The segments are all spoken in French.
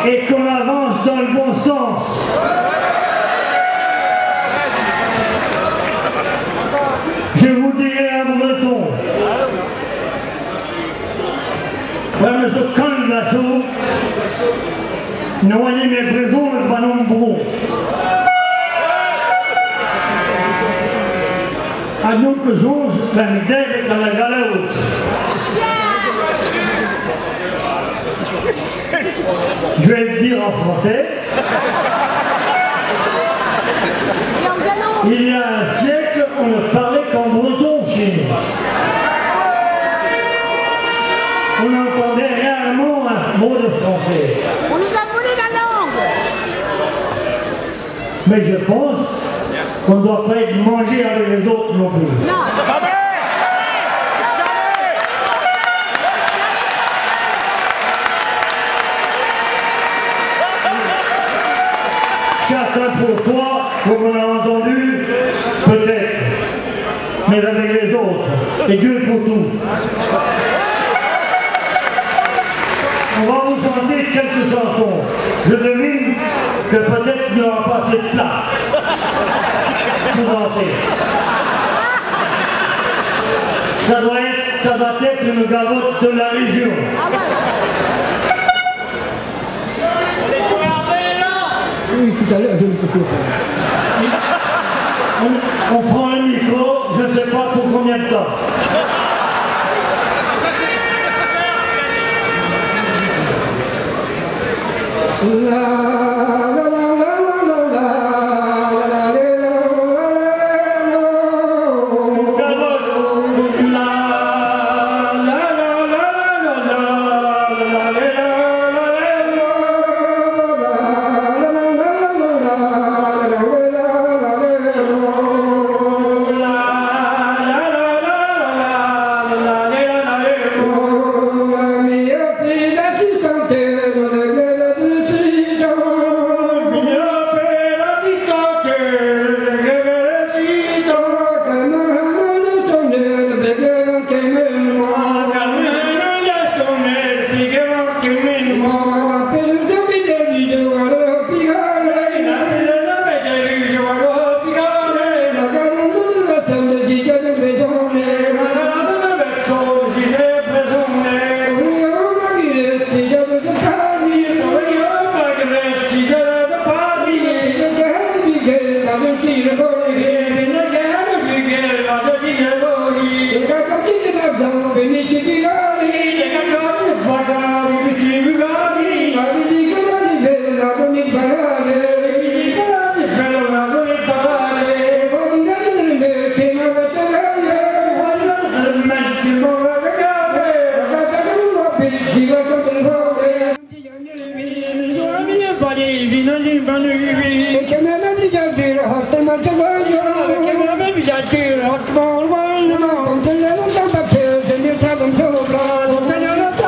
et qu'on avance dans le bon sens. Je vous dirai un breton. When the canvaso, non mes présents, le ballon bron. À nous que Georges, la midère dans la galère. Je vais le dire en français. Il y a un siècle, on ne parlait qu'en breton chez nous. On entendait réellement un mot de français. On nous a volé la langue. Mais je pense qu'on ne doit pas être mangé avec les autres non plus. Non. Chacun pour toi, comme on a entendu, peut-être, mais avec les autres, et Dieu pour tout. On va vous chanter quelques chansons. Je devine que peut-être il n'y aura pas assez de place pour entrer. Ça doit être une gavotte de la région. Oui, tout à l'heure, je ne peux pas. On prend le micro, je ne sais pas pour combien de temps.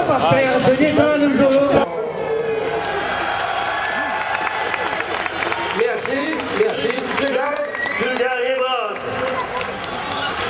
Papel,